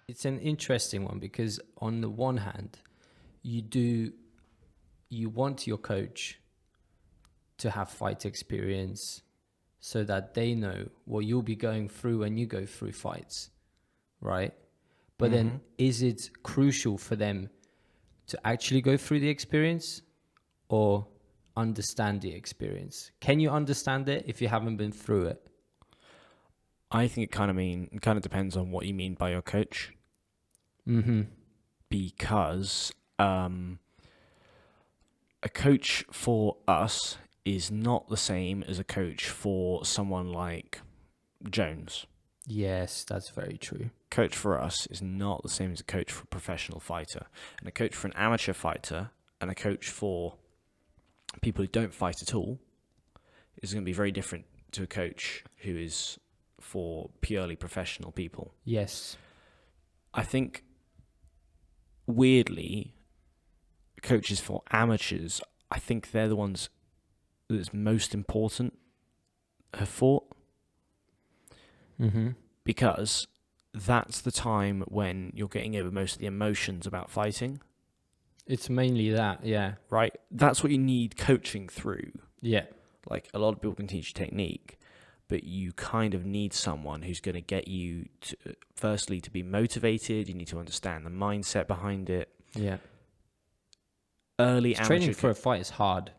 It's an interesting one because on the one hand, you want your coach to have fight experience so that they know what you'll be going through when you go through fights, right? But then is it crucial for them to actually go through the experience or understand the experience? Can you understand it if you haven't been through it? I think it kind of depends on what you mean by your coach. Because a coach for us is not the same as a coach for someone like Jones. Yes, that's very true. Coach for us is not the same as a coach for a professional fighter. And a coach for an amateur fighter and a coach for people who don't fight at all is going to be very different to a coach who is for purely professional people. Yes. I think, weirdly, coaches for amateurs, I think they're the ones that's most important have fought. Because that's the time when you're getting over most of the emotions about fighting. It's mainly that, yeah. Right? That's what you need coaching through. Yeah. Like, a lot of people can teach technique, but you kind of need someone who's going to get you to, firstly, to be motivated. You need to understand the mindset behind it. Yeah. Early amateur Training for a fight is hard.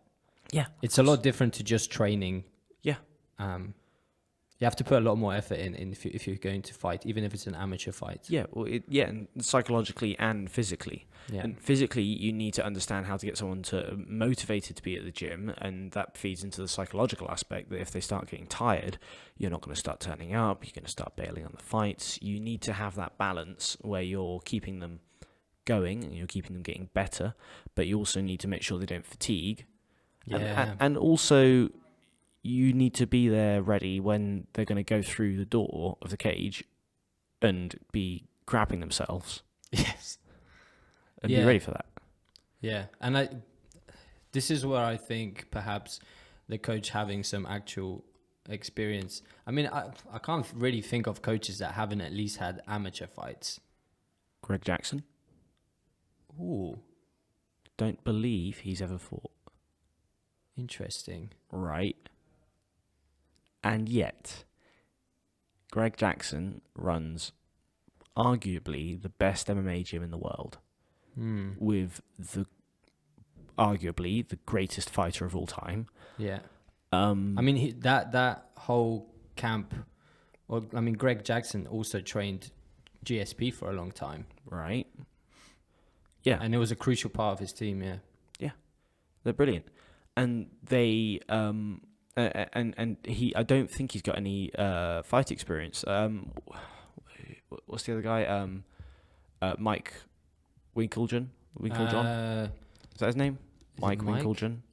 Yeah. It's a lot different to just training. Yeah. You have to put a lot more effort in if you're going to fight, even if it's an amateur fight. Yeah, well, and psychologically and physically. Yeah. And physically, you need to understand how to get someone motivated to be at the gym, and that feeds into the psychological aspect that if they start getting tired, you're not going to start turning up, you're going to start bailing on the fights. You need to have that balance where you're keeping them going and you're keeping them getting better, but you also need to make sure they don't fatigue. Yeah. And also, you need to be there ready when they're going to go through the door of the cage and be grabbing themselves. Yes. And be ready for that. Yeah. And this is where I think perhaps the coach having some actual experience. I mean, I can't really think of coaches that haven't at least had amateur fights. Greg Jackson? Ooh. Don't believe he's ever fought. Interesting. Right. And yet, Greg Jackson runs arguably the best MMA gym in the world with arguably the greatest fighter of all time. Yeah. I mean, that whole camp, well, I mean, Greg Jackson also trained GSP for a long time. Right. Yeah. And it was a crucial part of his team, yeah. Yeah. They're brilliant. And they... and he, I don't think he's got any fight experience. What's the other guy? Mike Winklejohn. Is that his name? Mike Winklejohn.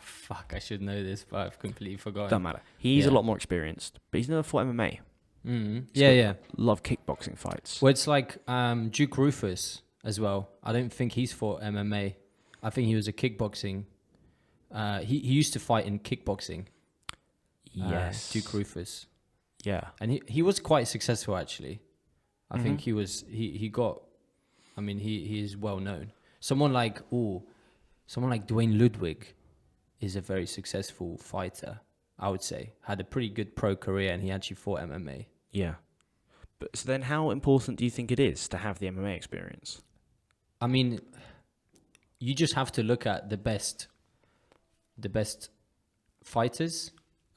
Fuck, I should know this, but I've completely forgotten. Doesn't matter. He's a lot more experienced, but he's never fought MMA. Yeah. Love kickboxing fights. Well, it's like Duke Rufus as well. I don't think he's fought MMA. I think he was a kickboxing. He used to fight in kickboxing. Yes. Duke Rufus. Yeah. And he was quite successful, actually. I think he is well known. Someone like Dwayne Ludwig is a very successful fighter, I would say. Had a pretty good pro career, and he actually fought MMA. Yeah. But so then how important do you think it is to have the MMA experience? I mean, you just have to look at the best fighters.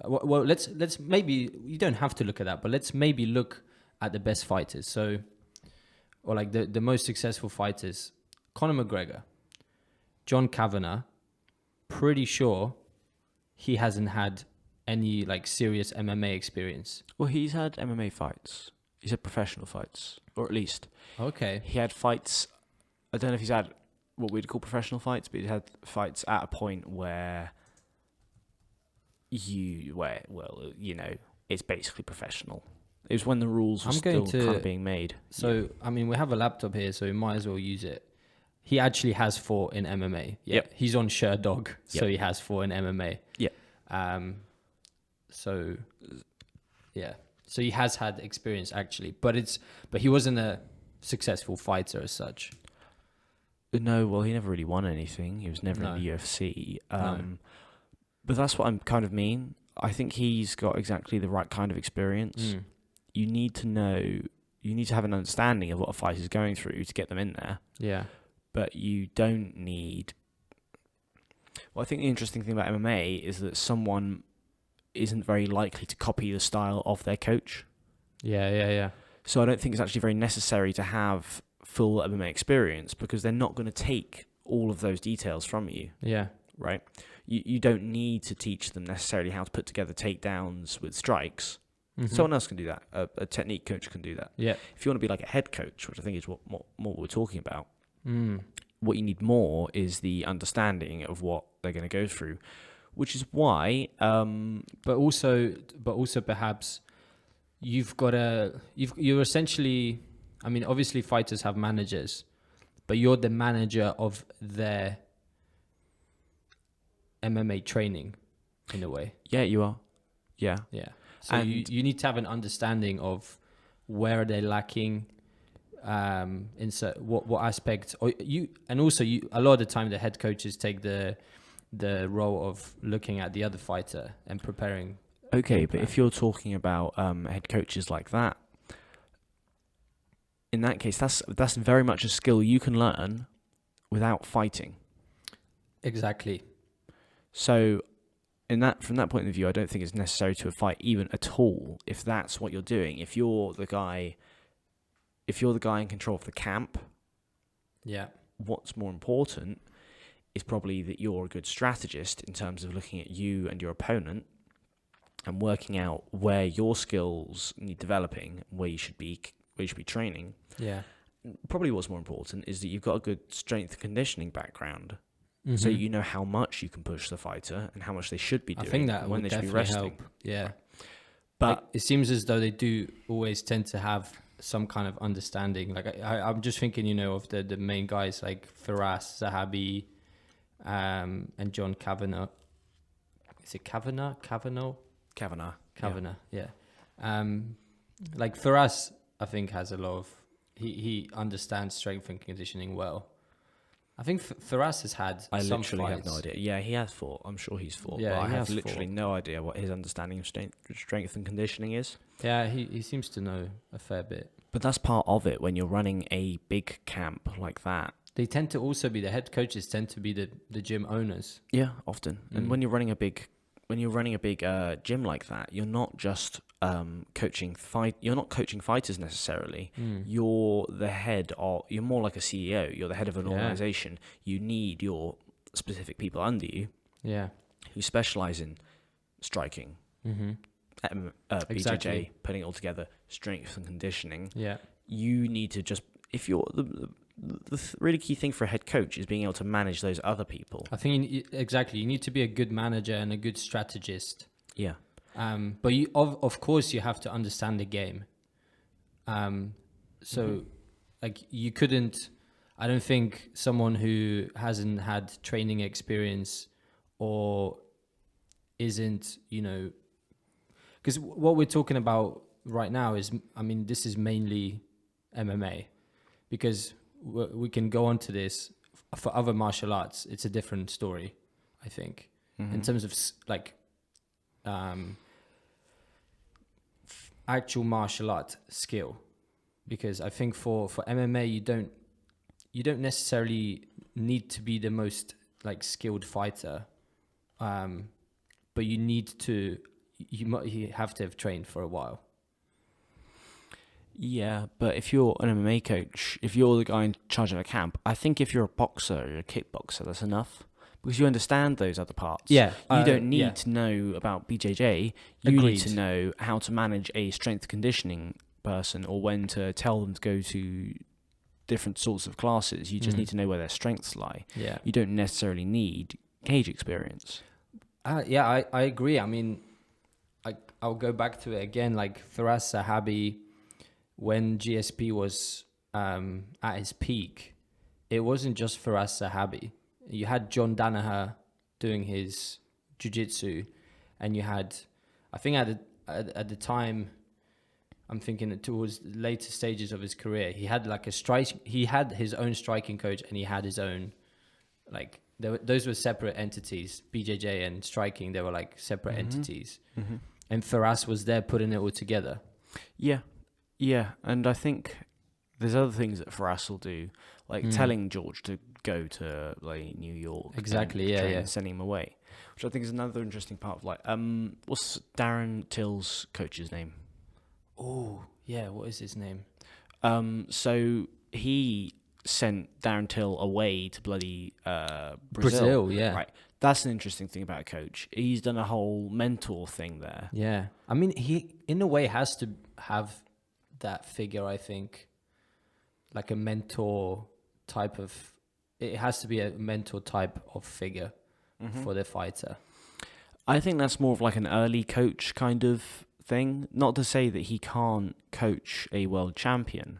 Well, let's maybe, you don't have to look at that, but let's maybe look at the best fighters. So, or like the most successful fighters: Conor McGregor, John Kavanagh. Pretty sure he hasn't had any like serious MMA experience. Well, he's had MMA fights. He's had professional fights, or at least he had fights. I don't know if he's had what we'd call professional fights, but he's had fights at a point where it's basically professional. It was when the rules were still kind of being made. So, I mean, we have a laptop here, so we might as well use it. He actually has fought in MMA. Yeah. Yep. He's on Sherdog, so he has fought in MMA. Yeah. So, yeah. So he has had experience, actually. But he wasn't successful fighter as such. No, well, he never really won anything. He was never No. in the UFC. No. But that's what I'm kind of mean. I think he's got exactly the right kind of experience. You need to know, you need to have an understanding of what a fighter is going through to get them in there. Yeah. But you don't need... Well, I think the interesting thing about MMA is that someone isn't very likely to copy the style of their coach. Yeah. So I don't think it's actually very necessary to have full MMA experience because they're not going to take all of those details from you. Yeah. Right? You don't need to teach them necessarily how to put together takedowns with strikes. Someone else can do that. A technique coach can do that. Yeah. If you want to be like a head coach, which I think is what we're talking about, what you need more is the understanding of what they're going to go through, which is why... But also perhaps you're essentially... I mean, obviously fighters have managers, but you're the manager of their MMA training in a way. Yeah, you are. Yeah. Yeah. So you need to have an understanding of where they're lacking, what aspects, or a lot of the time the head coaches take the role of looking at the other fighter and preparing. Okay, but if you're talking about head coaches like that, in that case, that's very much a skill you can learn without fighting. Exactly. So, from that point of view, I don't think it's necessary to fight even at all if that's what you're doing. If you're the guy in control of the camp, yeah. What's more important is probably that you're a good strategist in terms of looking at you and your opponent and working out where your skills need developing, where you should be training. Yeah. Probably what's more important is that you've got a good strength and conditioning background. So you know how much you can push the fighter and how much they should be doing. I think that when would they should be definitely resting. help. Yeah. But like, it seems as though they do always tend to have some kind of understanding. Like I'm just thinking, of the main guys like Firas Zahabi, and John Kavanagh. Is it Kavanagh? Kavanagh. Yeah. Like Firas, I think has a lot of. He understands strength and conditioning well. I think Firas has had. I some literally fights. have no idea. Yeah, he has fought. I'm sure he's fought. Yeah, but I he have has literally fought. no idea what his understanding of strength and conditioning is. Yeah, he seems to know a fair bit. But that's part of it when you're running a big camp like that. They tend to also be the head coaches. Tend to be the gym owners. Yeah, often. And when you're running a big gym like that, you're not just You're not coaching fighters necessarily. You're the head of. You're more like a CEO. You're the head of an organization. You need your specific people under you. Yeah. Who specialize in striking. BJJ, Exactly. putting it all together, strength and conditioning. Yeah. You need to just, if you're the really key thing for a head coach is being able to manage those other people. I think exactly. You need to be a good manager and a good strategist. Yeah. But you, of course, you have to understand the game. Like you couldn't. I don't think someone who hasn't had training experience or isn't, because what we're talking about right now is, this is mainly MMA, because we can go on to this for other martial arts. It's a different story, I think, in terms of actual martial art skill, because I think for MMA you don't necessarily need to be the most skilled fighter, but you have to have trained for a while. Yeah, but if you're an MMA coach, if you're the guy in charge of a camp, I think if you're a boxer or a kickboxer, that's enough. Because you understand those other parts. Yeah. You don't need to know about BJJ. You Agreed. need to know how to manage a strength conditioning person or when to tell them to go to different sorts of classes. You just need to know where their strengths lie. Yeah. You don't necessarily need cage experience. I agree. I'll go back to it again. Like Firas Zahabi, when GSP was at his peak, it wasn't just Firas Zahabi. You had John Danaher doing his Ju-Jitsu, and you had, I think at the time, I'm thinking towards the later stages of his career, he had like he had his own striking coach, and he had his own, like, those were separate entities. BJJ and striking, they were like separate entities. And Firas was there putting it all together. Yeah, and I think there's other things that Firas will do, like telling George to go to like New York. Exactly, and sending him away, which I think is another interesting part of like what's Darren Till's coach's name? Oh, yeah, what is his name? So he sent Darren Till away to bloody Brazil, yeah. Right. That's an interesting thing about a coach. He's done a whole mentor thing there. Yeah. I mean, he, in a way, has to have that figure, I think, like a mentor type of... It has to be a mentor type of figure for the fighter. I think that's more of like an early coach kind of thing. Not to say that he can't coach a world champion,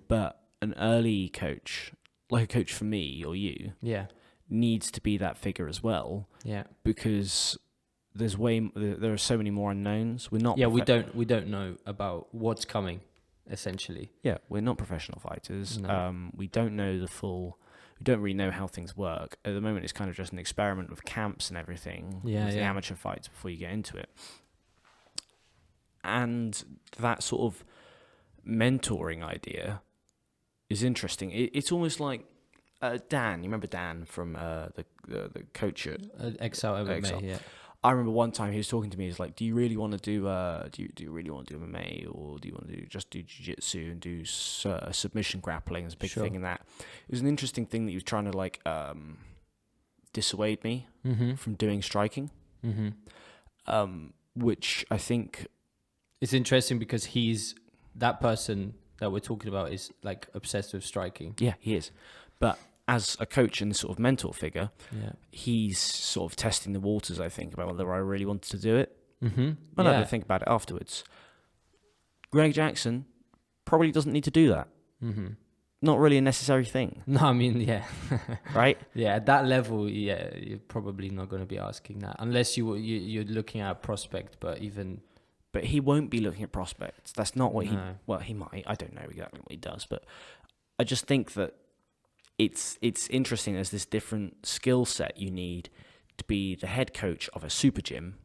but an early coach, like a coach for me or you, needs to be that figure as well. Yeah, because there are so many more unknowns. We're not. Yeah, we don't know about what's coming. Essentially. Yeah, we're not professional fighters. No. We don't know the full. We don't really know how things work at the moment. It's kind of just an experiment with camps and everything. With the amateur fights before you get into it. And that sort of mentoring idea is interesting. It's almost like Dan. You remember Dan from the coach at Excel MMA? Yeah. I remember one time he was talking to me. He's like, "Do you really want to do do you really want to do MMA, or do you want to just do Ju-Jitsu and do submission grappling as a big thing in that?" It was an interesting thing that he was trying to like dissuade me from doing striking, which I think it's interesting because that person that we're talking about is like obsessed with striking. Yeah, he is, but as a coach and sort of mentor figure, he's sort of testing the waters, I think, about whether I really wanted to do it. I'll have to think about it afterwards. Greg Jackson probably doesn't need to do that. Not really a necessary thing. No, I mean, right? Yeah, at that level, you're probably not going to be asking that unless you're looking at a prospect. But he won't be looking at prospects. That's not what he might. I don't know exactly what he does, but I just think that it's interesting. There's this different skill set you need to be the head coach of a super gym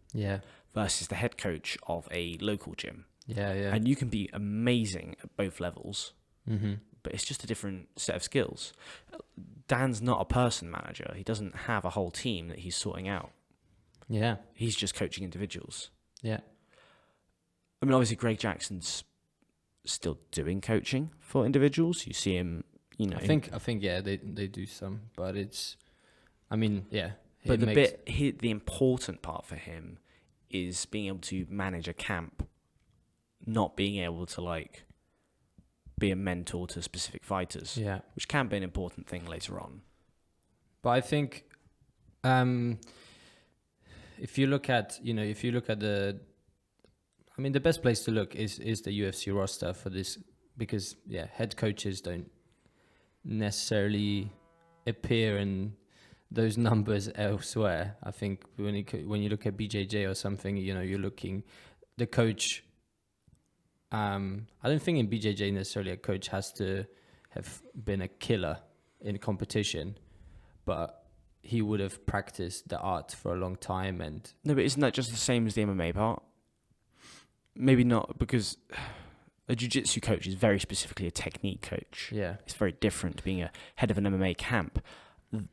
versus the head coach of a local gym. And you can be amazing at both levels, but it's just a different set of skills. Dan's not a person manager. He doesn't have a whole team that he's sorting out. He's just coaching individuals. I mean, obviously Greg Jackson's still doing coaching for individuals. You see him, I think they do some, but it's, I mean, but the important part for him is being able to manage a camp, not being able to like be a mentor to specific fighters, which can be an important thing later on. But I think, if you look at the best place to look is the UFC roster for this, because head coaches don't necessarily appear in those numbers elsewhere. I think when you look at BJJ or something, you're looking the coach. I don't think in BJJ necessarily a coach has to have been a killer in competition, but he would have practiced the art for a long time. And no, but isn't that just the same as the MMA part? Maybe not, because a jiu-jitsu coach is very specifically a technique coach. It's very different to being a head of an MMA camp.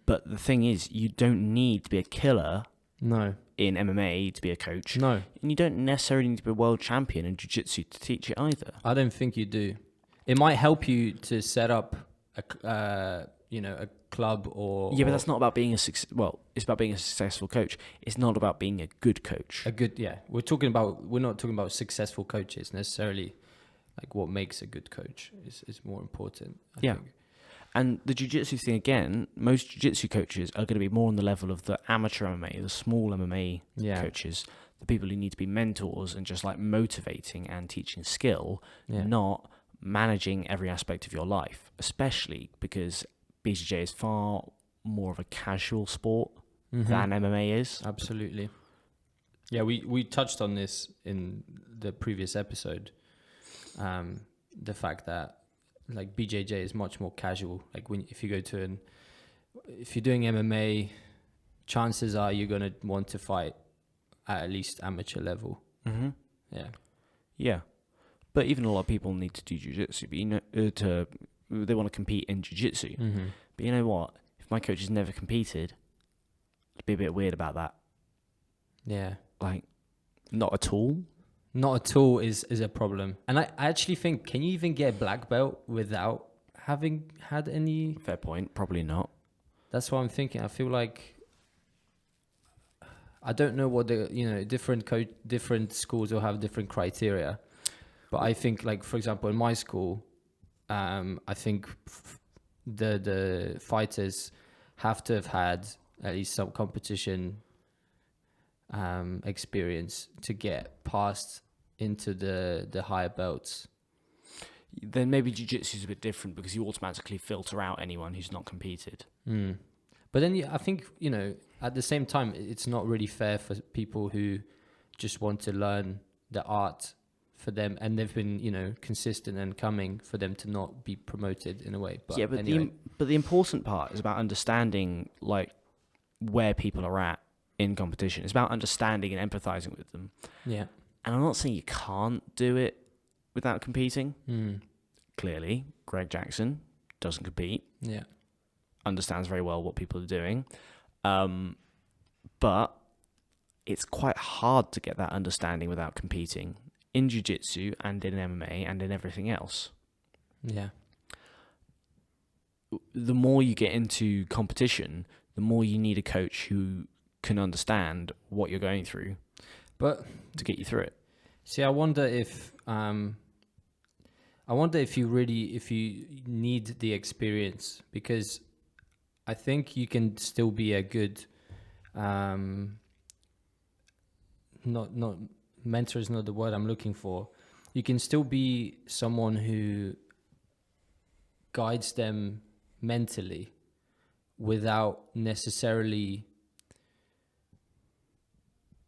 But the thing is, you don't need to be a killer in MMA to be a coach. And you don't necessarily need to be a world champion in jiu-jitsu to teach it either. I don't think you do. It might help you to set up a club or... Yeah, but that's not about being it's about being a successful coach. It's not about being a good coach. We're not talking about successful coaches necessarily. Like what makes a good coach is more important. I think. And the jiu-jitsu thing again, most jiu-jitsu coaches are going to be more on the level of the amateur MMA, the small MMA coaches, the people who need to be mentors and just like motivating and teaching skill, not managing every aspect of your life, especially because BJJ is far more of a casual sport than MMA is. Absolutely. Yeah, we touched on this in the previous episode. the fact that like BJJ is much more casual. Like if you go to if you're doing MMA, chances are you're gonna want to fight at least amateur level. Mm-hmm. Yeah. Yeah. But even a lot of people need to do jiu-jitsu, but they want to compete in jiu-jitsu. Mm-hmm. But you know what? If my coach has never competed, I'd be a bit weird about that. Yeah. Like, not at all. Not at all is a problem. And I actually think, can you even get a black belt without having had any? Fair point. Probably not. That's what I'm thinking. I feel like I don't know what different schools will have different criteria, but I think like, for example, in my school, I think the fighters have to have had at least some competition experience to get past into the higher belts. Then maybe jiu-jitsu is a bit different because you automatically filter out anyone who's not competed. But then I think, at the same time, it's not really fair for people who just want to learn the art for them, and they've been, consistent and coming, for them to not be promoted in a way. But yeah, but anyway. the important part is about understanding like where people are at in competition. It's about understanding and empathizing with them. Yeah. And I'm not saying you can't do it without competing. Mm. Clearly, Greg Jackson doesn't compete. Yeah. Understands very well what people are doing. But it's quite hard to get that understanding without competing in jiu-jitsu and in MMA and in everything else. Yeah. The more you get into competition, the more you need a coach who can understand what you're going through, but to get you through it. See, I wonder if you need the experience, because I think you can still be a good, not mentor is not the word I'm looking for. You can still be someone who guides them mentally without necessarily.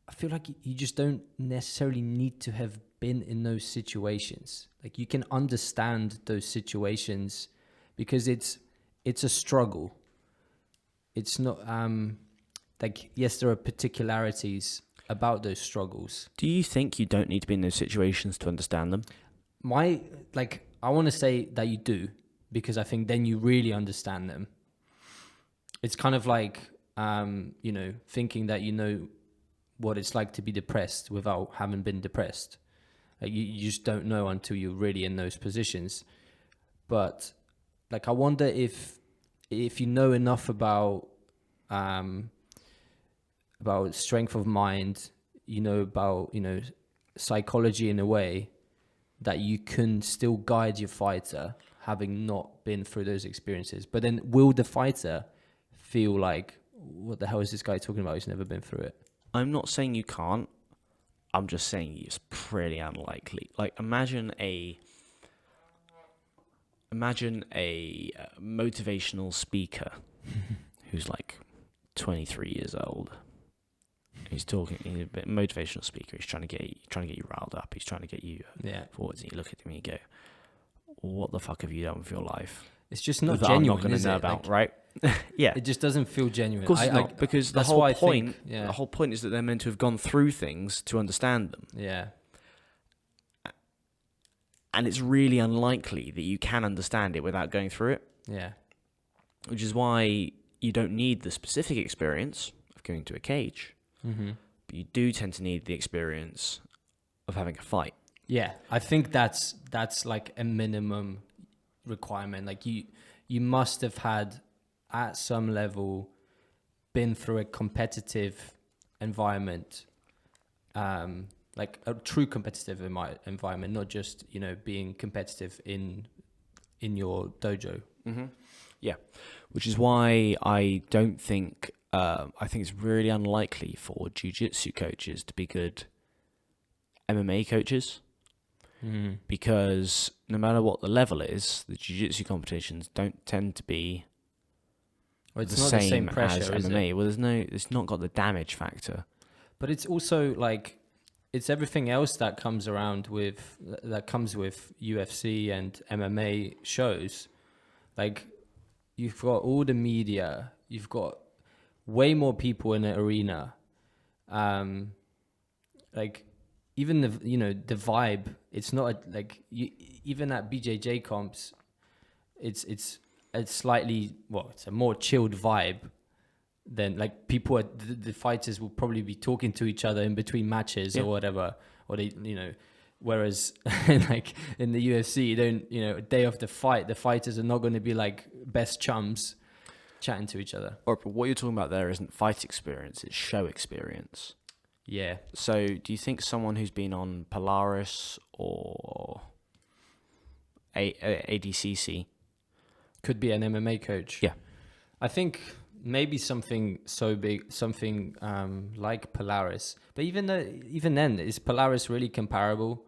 I feel like you just don't necessarily need to have been in those situations. Like, you can understand those situations because it's a struggle. It's not like, yes, there are particularities about those struggles. Do you think you don't need to be in those situations to understand them? I want to say that you do, because I think then you really understand them. It's kind of like, thinking that what it's like to be depressed without having been depressed. Like, you just don't know until you're really in those positions. But like, I wonder if you know enough about strength of mind, about psychology in a way that you can still guide your fighter, having not been through those experiences. But then, will the fighter feel like, what the hell is this guy talking about? He's never been through it. I'm not saying you can't. I'm just saying it's pretty unlikely. Like, imagine a motivational speaker who's like 23 years old. He's talking. He's a bit motivational speaker. He's trying to get you riled up. He's trying to get you forwards. And you look at him and you go, "What the fuck have you done with your life?" It's just not that genuine. I'm not going to know about, right? Yeah, it just doesn't feel genuine. Of course it's not, because the whole point is that they're meant to have gone through things to understand them. Yeah. And it's really unlikely that you can understand it without going through it. Yeah. Which is why you don't need the specific experience of going to a cage. Mm-hmm. But you do tend to need the experience of having a fight. Yeah, I think that's like a minimum requirement. Like, you must have had, at some level, been through a competitive environment, like a true competitive environment, not just being competitive in your dojo. Mm-hmm. Yeah, which is why I don't think I think it's really unlikely for jiu-jitsu coaches to be good MMA coaches. Mm-hmm. Because no matter what the level is, the jiu-jitsu competitions don't tend to be the same pressure as MMA. Well, it's not got the damage factor. But it's also like, it's everything else that comes with UFC and MMA shows. Like, you've got all the media, you've got way more people in the arena. Like, even the vibe, it's not even at BJJ comps, it's slightly, well, it's a more chilled vibe than, like, people the fighters will probably be talking to each other in between matches or whatever, or they, whereas like in the UFC, you don't, a day of the fight, the fighters are not going to be like best chums chatting to each other. Or what you're talking about there isn't fight experience, it's show experience. Yeah. So do you think someone who's been on Polaris or ADCC could be an MMA coach? Yeah. I think maybe something so big, something like Polaris. But even then, is Polaris really comparable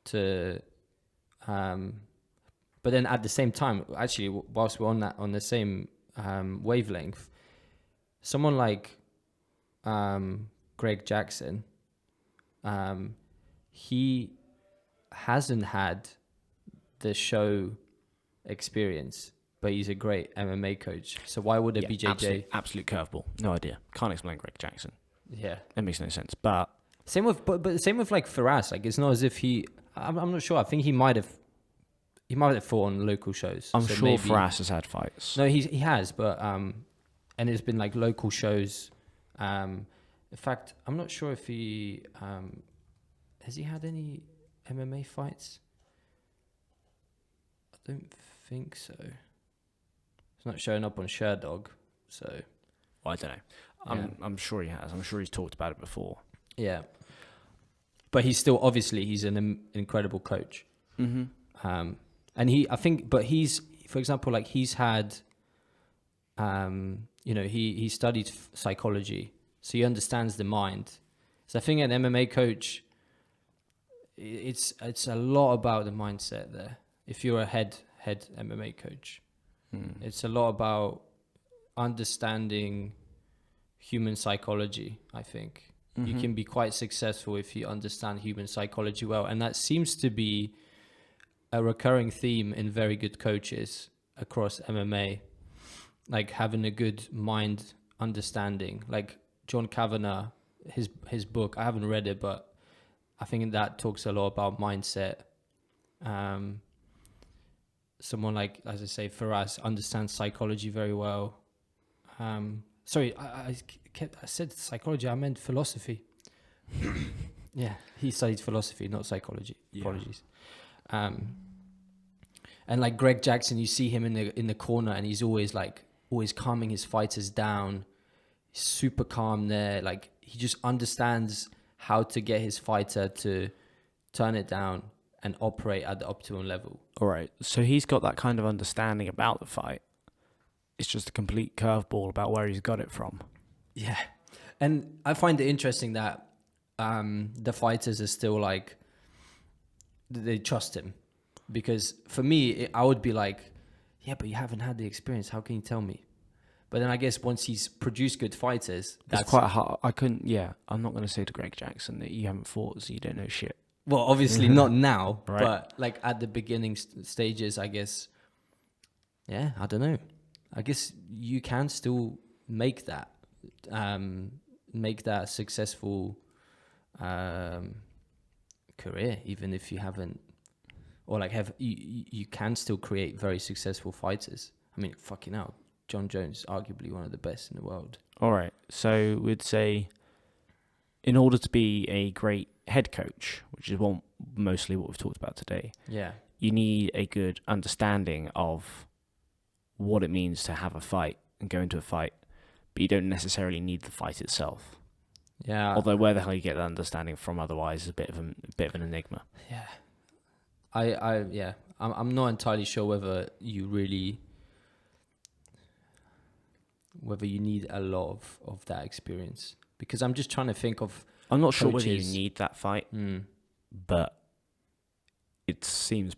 to? But then at the same time, actually, whilst we're on the same wavelength, someone like Greg Jackson, he hasn't had the show experience, but he's a great MMA coach. So why would a BJJ... Absolute curveball. No idea. Can't explain Greg Jackson. Yeah. It makes no sense. But same with like Firas. Like, it's not as if I'm not sure. I think he might have fought on local shows. I'm sure Firas has had fights. No, he has, but and it's been like local shows. In fact, I'm not sure if he has he had any MMA fights. I don't think so. It's not showing up on Sherdog, so Well, I don't know. I'm sure he has. I'm sure he's talked about it before. Yeah, but he's an incredible coach. Mm-hmm. And he's, for example, like, he's had, he studied psychology, so he understands the mind. So I think an MMA coach, it's a lot about the mindset there. If you're a head MMA coach, it's a lot about understanding human psychology. I think you can be quite successful if you understand human psychology well, and that seems to be a recurring theme in very good coaches across MMA, like having a good mind understanding. Like John Kavanagh, his book, I haven't read it, but I think that talks a lot about mindset. Someone like, as I say, Firas understands psychology very well. Sorry, I said psychology, I meant philosophy. Yeah, he studied philosophy, not psychology. Yeah. Apologies. And like Greg Jackson, you see him in the corner, and he's always calming his fighters down. He's super calm there. Like, he just understands how to get his fighter to turn it down and operate at the optimum level. All right. So he's got that kind of understanding about the fight. It's just a complete curveball about where he's got it from. Yeah. And I find it interesting that the fighters are still like, they trust him. Because for me, I would be like, yeah, but you haven't had the experience. How can you tell me? But then I guess once he's produced good fighters, that's quite hard. I'm not going to say to Greg Jackson that you haven't fought, so you don't know shit. Well, obviously not now, right. But like at the beginning stages, I guess, yeah, I don't know. I guess you can still make that successful career, even if you haven't, or like you can still create very successful fighters. I mean, fucking hell, John Jones, arguably one of the best in the world. All right, so we'd say, in order to be a great head coach, which is mostly what we've talked about today, yeah, you need a good understanding of what it means to have a fight and go into a fight, but you don't necessarily need the fight itself. Yeah. Although where the hell you get that understanding from otherwise is a bit of an enigma. Yeah. I'm not entirely sure whether you need a lot of that experience, because I'm just trying to think of. I'm not sure whether you need that fight, but it seems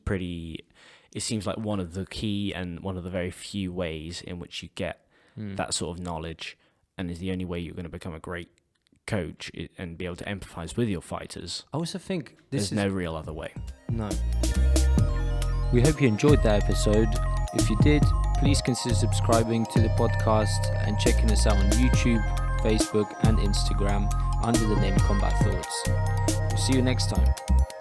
like one of the key and one of the very few ways in which you get that sort of knowledge, and is the only way you're going to become a great coach and be able to empathize with your fighters, I also think there's no real other way. No. We hope you enjoyed that episode. If you did, please consider subscribing to the podcast and checking us out on YouTube, Facebook, and Instagram under the name Combat Thoughts. We'll see you next time.